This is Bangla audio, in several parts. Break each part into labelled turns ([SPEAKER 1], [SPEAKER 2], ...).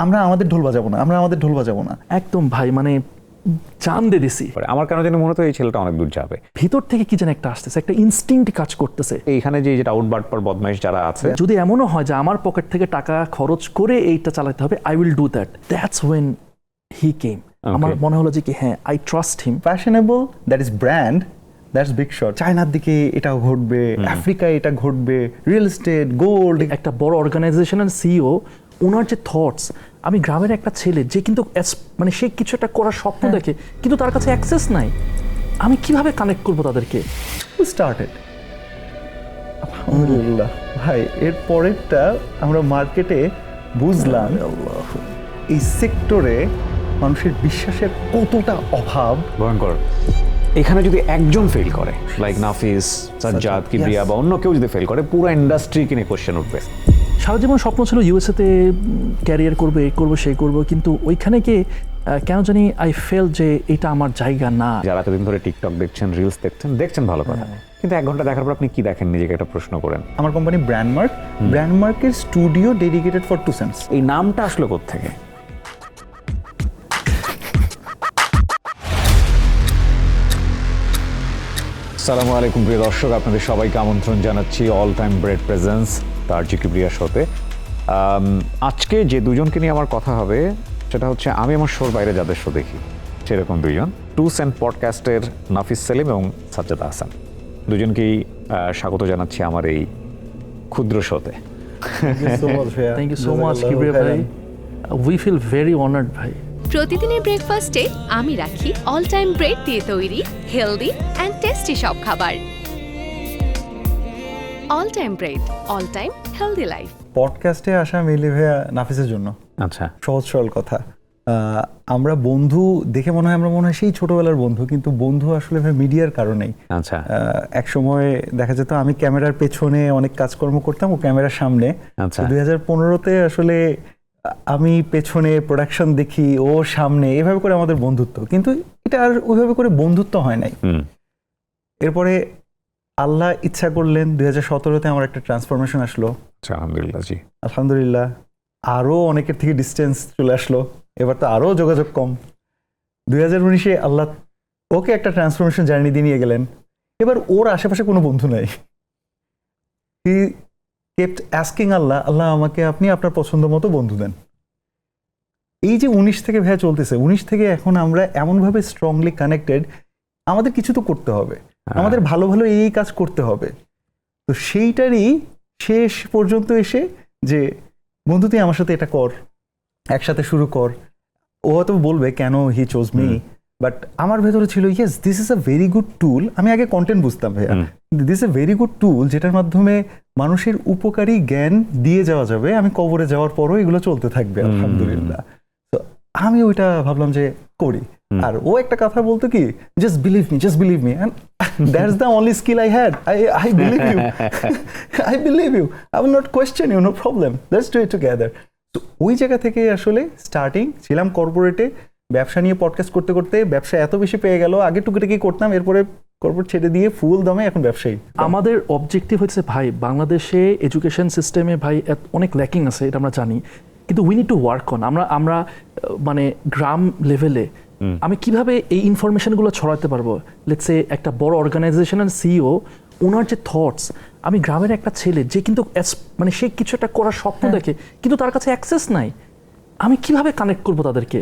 [SPEAKER 1] আমরা আমাদের ঢোল বাজাবো না।
[SPEAKER 2] একদম ভাই, মানে জান দিয়ে দিছি।
[SPEAKER 3] আমার কেন জানি মনে হতো এই ছেলেটা অনেক দূর যাবে,
[SPEAKER 2] ভিতর থেকে কি যেন একটা আসতেছে, একটা ইনস্টিংক্ট কাজ করতেছে।
[SPEAKER 3] এইখানে যেটা আউটবার্ট পর বদমাইশ যারা আছে,
[SPEAKER 2] যদি এমনও হয় যে আমার পকেট থেকে টাকা খরচ করে এইটা চালাতে হবে, I will do that. That's when he came. আমার মনে হলো যে কি হ্যাঁ, I trust him.
[SPEAKER 1] Fashionable, that is brand, that's big shot. চায়নার দিকে এটা ঘটবে, আফ্রিকায় এটা ঘটবে, রিয়েল এস্টেট, গোল্ড।
[SPEAKER 2] একটা বড় অর্গানাইজেশনের সিইও, ওনার যে থটস, আমি গ্রামের একটা ছেলে যে কিন্তু মানে সে কিছু একটা করার স্বপ্ন দেখে কিন্তু তার কাছে অ্যাক্সেস নাই, আমি কিভাবে কানেক্ট করবো তাদেরকে?
[SPEAKER 1] স্টার্টেড আলহামদুলিল্লাহ ভাই। এর পরেরটা আমরা মার্কেটে বুঝলাম এই সেক্টরে মানুষের বিশ্বাসের কতটা অভাব।
[SPEAKER 3] ভয়ঙ্কর। এখানে যদি একজন ফেল করে, লাইক নাফিস, সাজ্জাদ, কিবরিয়া বা অন্য কেউ যদি ফেল করে, পুরো ইন্ডাস্ট্রি কিনে কোশ্চেন উঠবে।
[SPEAKER 2] সারা জীবন স্বপ্ন ছিল ইউএসএতে ক্যারিয়ার করবো, এই করবো সেই করবো, কিন্তু ওইখানে গিয়ে কেন জানি আই ফেল যে এটা আমার জায়গা না।
[SPEAKER 3] যারা এতদিন ধরে টিকটক দেখছেন, রিলস দেখছেন ভালো কথা, কিন্তু 1 ঘন্টা দেখার পর আপনি কি দেখেন? নিজেকে একটা প্রশ্ন করেন।
[SPEAKER 1] আমার কোম্পানি ব্র্যান্ডমার্কের স্টুডিও ডেডিকেটেড ফর 2 সেন্টস।
[SPEAKER 3] এই নামটা আসলো কোত্থেকে? আসসালামু আলাইকুম প্রিয় দর্শক, আপনাদের সবাইকে আমন্ত্রণ জানাচ্ছি অল টাইম ব্রেড প্রেজেন্স তার কিবরিয়া শোতে। আজকে যে দুজনকে নিয়ে আমার কথা হবে সেটা হচ্ছে আমি আমার শোর বাইরে যাদের শো দেখি সেরকম দুজন, 2 সেন্ট পডকাস্টের নাফিস সেলিম এবং সাজ্জাদ আহসান। দুজনকেই স্বাগত জানাচ্ছি আমার এই ক্ষুদ্র শোতে।
[SPEAKER 2] Thank you so much Kibria ভাই, উই ফিল ভেরি অনার্ড ভাই।
[SPEAKER 4] প্রতিদিনের ব্রেকফাস্টে আমি রাখি অল টাইম ব্রেড দিয়ে তৈরি হেলদি অ্যান্ড টেস্টি সব খাবার। All time bread, all time healthy life.
[SPEAKER 1] পডকাস্টে আসা মেইলি ভাইয়া নাফিসের জন্য।
[SPEAKER 3] আচ্ছা,
[SPEAKER 1] সহজ সরল কথা। আমরা বন্ধু দেখে মনে হয় সেই ছোটবেলার বন্ধু, কিন্তু বন্ধু আসলে ভাই মিডিয়ার কারণেই।
[SPEAKER 3] আচ্ছা।
[SPEAKER 1] এক সময় দেখা যেত আমি ক্যামেরার পেছনে অনেক কাজকর্ম করতাম, ও ক্যামেরার সামনে।
[SPEAKER 3] আচ্ছা।
[SPEAKER 1] 2015-তে আসলে আমি পেছনে প্রোডাকশন দেখি, ও সামনে, এভাবে করে আমাদের বন্ধুত্ব, কিন্তু এটা আর ওইভাবে করে বন্ধুত্ব হয় নাই। এরপরে আল্লাহ ইচ্ছা করলেন 2017-তে আমার একটা ট্রান্সফরমেশন আসলো।
[SPEAKER 3] আলহামদুলিল্লাহ। জি
[SPEAKER 1] আলহামদুলিল্লাহ। আরও অনেকের থেকে ডিস্টেন্স চলে আসলো, এবার তো আরও যোগাযোগ কম। 2019-এ আল্লাহ ওকে একটা ট্রান্সফরমেশন জার্নি দিয়ে নিয়ে গেলেন। এবার ওর আশেপাশে কোনো বন্ধু নাই। হি কেপ্ট অ্যাস্কিং আল্লাহ, আমাকে আপনি আপনার পছন্দ মতো বন্ধু দেন। এই যে 19 থেকে ভাইয়া চলতেছে, 19 থেকে এখন আমরা এমনভাবে স্ট্রংলি কানেক্টেড, আমাদের কিছু তো করতে হবে, আমাদের ভালো ভালো এই কাজ করতে হবে। তো সেইটারই শেষ পর্যন্ত এসে যে বন্ধু তুই আমার সাথে এটা কর, একসাথে শুরু কর। ও হয়তো বলবে কেন হি চোজ মি, বাট আমার ভেতরে ছিল yes this is a very good tool. আমি আগে কন্টেন্ট বুঝতাম ভাইয়া, this a very good tool যেটার মাধ্যমে মানুষের উপকারী জ্ঞান দিয়ে যাওয়া যাবে। আমি কবরে যাওয়ার পরও এগুলো চলতে থাকবে আলহামদুলিল্লাহ। তো আমি ওইটা ভাবলাম যে করি। আর ও একটা কথা বলতো কি, just believe me and that's the only skill I had. I believe you, I will not question you, no problem, let's do it together. তো ওই জায়গা থেকে আসলে স্টার্টিং ছিলাম কর্পোরেটে, ব্যবসা নিয়ে পডকাস্ট করতে করতে ব্যবসা এত বেশি পেয়ে গেল। আগে টুকিটাকি করতাম, এরপরে কর্পোরেট ছেড়ে দিয়ে ফুল দমে এখন ব্যবসায়ী।
[SPEAKER 2] আমাদের অবজেক্টিভ হচ্ছে ভাই, বাংলাদেশে এডুকেশন সিস্টেমে ভাই অনেক ল্যাকিং আছে, এটা আমরা জানি, কিন্তু we need to work on. আমরা মানে গ্রাম লেভেলে আমি কিভাবে এই ইনফরমেশনগুলো ছড়াতে পারবো? লেটস সে একটা বড় অর্গানাইজেশনের সিইও, ওনার যে থটস, আমি গ্রামের একটা ছেলে যে কিন্তু মানে সে কিছু একটা করার স্বপ্ন দেখে কিন্তু তার কাছে অ্যাক্সেস নাই, আমি কিভাবে কানেক্ট করবো তাদেরকে?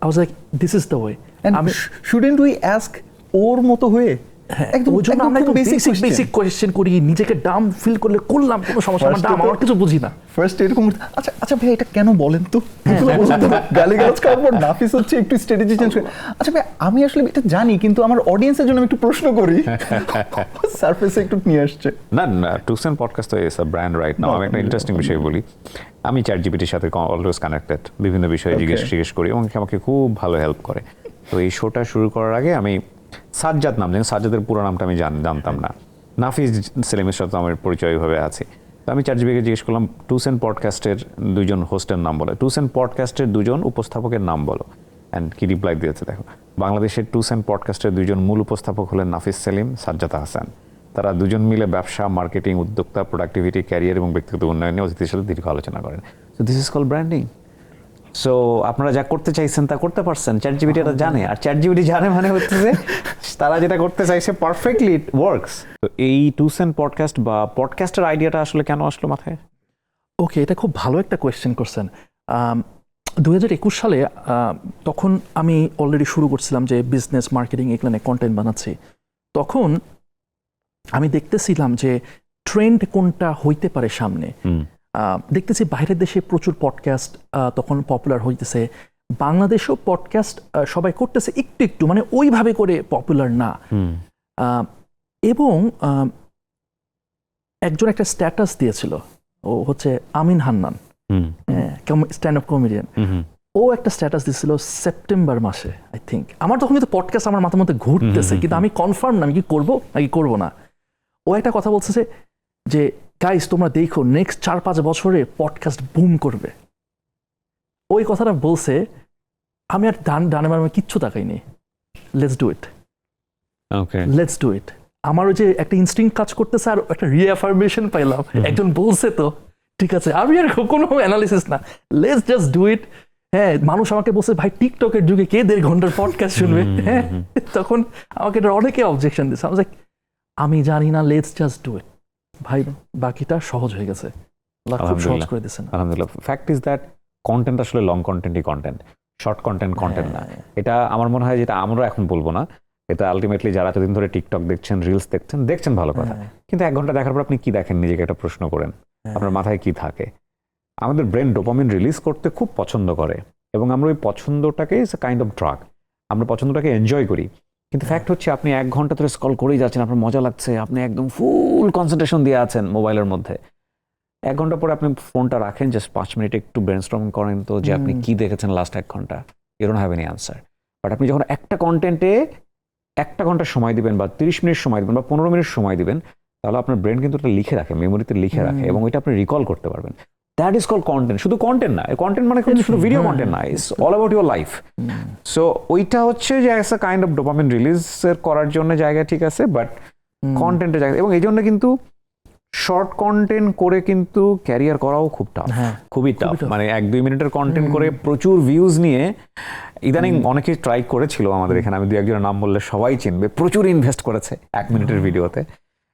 [SPEAKER 2] I was like, this is the way.
[SPEAKER 1] And shouldn't we ask ওর মতো হয়ে?
[SPEAKER 2] ওই জন্য আমরা একদম বেসিক কোয়েশ্চেন করি, নিজেকে ডাম ফিল করলে করলাম, কোনো সমস্যা না, ডাম আমার কিছু বুঝি না।
[SPEAKER 1] ফার্স্ট এরকম আচ্ছা ভাই এটা কেন বলেন তো, গালিগালাজ করার পর নাফিস হচ্ছে একটু স্ট্র্যাটেজি চেঞ্জ করে, আচ্ছা ভাই আমি আসলে এটা জানি কিন্তু আমার অডিয়েন্সের জন্য আমি একটু প্রশ্ন করি, সারফেসে একটু নিয়ে আসছে।
[SPEAKER 3] না 2 সেন্ট পডকাস্ট তো is a brand right now. আমি একটা ইন্টারেস্টিং বিষয় বলি, আমি চ্যাটজিপিটির সাথে অলওয়েজ কানেক্টেড, বিভিন্ন বিষয়ে জিজ্ঞেস করি এবং আমাকে খুব ভালো হেল্প করে। তো এই শোটা শুরু করার আগে আমি সাজ্জাদ নাম জানি, সাজ্জাদের পুরো নামটা আমি জানতাম না। নাফিস সেলিমের সাথে আমার পরিচয় ভাবে আছে। তো আমি চ্যাটজিপিটিকে জিজ্ঞেস করলাম 2 সেন্ট পডকাস্টের 2 জন হোস্টের নাম বলো, 2 সেন্ট পডকাস্টের 2 জন উপস্থাপকের নাম বলো, অ্যান্ড কি রিপ্লাই দিয়েছে দেখো। বাংলাদেশের 2 সেন্ট পডকাস্টের 2 জন মূল উপস্থাপক হলেন নাফিস সেলিম, সাজ্জাদ আহসান। তারা দুজন মিলে ব্যবসা, মার্কেটিং, উদ্যোক্তা, প্রোডাক্টিভিটি, ক্যারিয়ার এবং ব্যক্তিগত উন্নয়নে অতিথির সাথে দীর্ঘ আলোচনা করেন। So this is call branding. So আপনারা যা করতে চাইছেন তা করতে পারছেন, চ্যাট জিপিটি এটা জানে, আর চ্যাট জিপিটি জানে মানে হচ্ছে যে তারা যেটা করতে চাইছে পারফেক্টলি ইট ওয়ার্কস। তো এই 2 সেন্ট পডকাস্ট বা পডকাস্টের আইডিয়াটা আসলে কেন আসলো মাথায়?
[SPEAKER 2] ওকে, এটা খুব ভালো একটা কোয়েশ্চেন করছেন। 2021 সালে তখন আমি অলরেডি শুরু করছিলাম যে বিজনেস মার্কেটিং এগুলো কন্টেন্ট বানাচ্ছি। তখন আমি দেখতেছিলাম যে ট্রেন্ড কোনটা হইতে পারে সামনে। দেখতেছি বাইরের দেশে প্রচুর পডকাস্ট তখন পপুলার হইতেছে, বাংলাদেশেও পডকাস্ট সবাই করতেছে একটু একটু, মানে ওইভাবে করে পপুলার না। এবং একজন একটা স্ট্যাটাস দিয়েছিল, ও হচ্ছে আমিন হান্নান, স্ট্যান্ড আপ কমেডিয়ান। ও একটা স্ট্যাটাস দিয়েছিল সেপ্টেম্বর মাসে আই থিঙ্ক। আমার তখন কিন্তু পডকাস্ট আমার মাথার মধ্যে ঘুরতেছে, কিন্তু আমি কনফার্ম না আমি কি করবো নাকি করবো না। ও একটা কথা বলছে যে গাইস তোমরা দেখো নেক্সট 4-5 বছরে পডকাস্ট বুম করবে। ওই কথাটা বলছে, আমি আর ডানে বামে কিচ্ছু তাকাইনি, let's do it,
[SPEAKER 3] okay
[SPEAKER 2] let's do it. আমার ওই যে একটা ইনস্টিংক্ট কাজ করতেছে আর একটা রিঅ্যাফার্মেশন পাইলাম, একজন বলছে তো ঠিক আছে, আমি আর কোনো অ্যানালিসিস না, লেটস জাস্ট ডু ইট। হ্যাঁ, মানুষ আমাকে বলছে ভাই টিকটকের যুগে কে 1.5 ঘন্টার পডকাস্ট শুনবে? হ্যাঁ, তখন আমাকে এটা অনেকে অবজেকশন দিচ্ছে। আমি জানি না, লেটস জাস্ট ডু ইট ভাই, বাকিটা সহজ হয়ে গেছে, খুব সহজ করে দিচ্ছেন।
[SPEAKER 3] আলহামদুলিল্লাহ। ফ্যাক্ট ইজ দ্যাট কন্টেন্ট আসলে লং কন্টেন্টই কন্টেন্ট, শর্ট কন্টেন্ট কন্টেন্ট না। এটা আমার মনে হয় যেটা আমরা এখন বলবো না, এটা আলটিমেটলি যারা এতদিন ধরে টিকটক দেখছেন, রিলস দেখছেন ভালো কথা, কিন্তু 1 ঘন্টা দেখার পর আপনি কি দেখেন নিজেকে একটা প্রশ্ন করেন, আপনার মাথায় কি থাকে? আমাদের ব্রেন ডোপামিন রিলিজ করতে খুব পছন্দ করে, এবং আমরা ওই পছন্দটাকে it's a kind of drug, আমরা পছন্দটাকে এনজয় করি। কিন্তু ফ্যাক্ট হচ্ছে আপনি 1 ঘন্টা ধরে স্ক্রল করেই যাচ্ছেন, আপনার মজা লাগছে, আপনি একদম ফুল কনসেন্ট্রেশন দিয়ে আছেন মোবাইলের মধ্যে। 1 ঘন্টা পরে আপনি ফোনটা রাখেন, জাস্ট 5 মিনিট একটু ব্রেনস্টর্মিং করেন তো যে আপনি কি দেখেছেন লাস্ট 1 ঘন্টা, you don't have any answer. But আপনি যখন একটা কন্টেন্টে 1 ঘন্টা সময় দিবেন বা 30 মিনিট সময় দিবেন বা 15 মিনিট সময় দিবেন, তাহলে আপনার ব্রেন কিন্তু ওটা লিখে রাখে, মেমোরিতে লিখে রাখে, এবং ওইটা আপনি রিকল করতে পারবেন। That is call content. শুধু কন্টেন্ট না, কন্টেন্ট মানে শুধু ভিডিও কন্টেন্ট না, it's all about your life. So ওইটা হচ্ছে যে একটা কাইন্ড অফ ডোপামিন রিলিজের করার জন্য জায়গা, ঠিক আছে, বাট কন্টেন্টের জায়গা। এবং এই জন্য কিন্তু শর্ট কন্টেন্ট করে কিন্তু ক্যারিয়ার করাও খুব টাফ, খুবই টাফ। মানে 1-2 মিনিটের কন্টেন্ট করে প্রচুর ভিউজ নিয়ে ইদানিং অনেকেই ট্রাই করেছিল আমাদের এখানে, আমি 2-1জনের নাম বললে সবাই চিনবে, প্রচুর ইনভেস্ট করেছে 1 মিনিটের ভিডিওতে।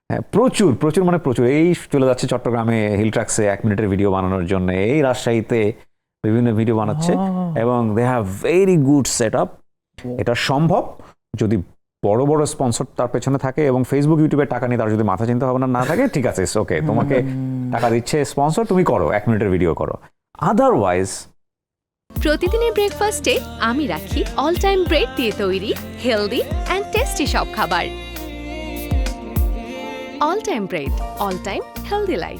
[SPEAKER 3] হ্যাঁ, প্রচুর প্রচুর মানে প্রচুর। এই চলে যাচ্ছে চট্টগ্রামে হিল ট্র্যাক্সে 1 মিনিটের ভিডিও বানানোর জন্য, এই রাজশাহীতে বিভিন্ন ভিডিও বানাচ্ছে, এবং they have very good set up. এটা সম্ভব যদি বড় বড় স্পন্সর তার পেছনে থাকে, এবং ফেসবুক ইউটিউবে টাকা নিয়ে তার যদি মাথা চিন্তা ভাবনা না থাকে, ঠিক আছে, ওকে, তোমাকে টাকা দিচ্ছে স্পন্সর, তুমি করো 1 মিনিটের ভিডিও করো। আদারওয়াইজ
[SPEAKER 4] প্রতিদিনের ব্রেকফাস্টে আমি রাখি অল টাইম ব্রেড দিয়ে তৈরি হেলদি অ্যান্ড টেস্টি সব খাবার। All time bread, all time healthy life.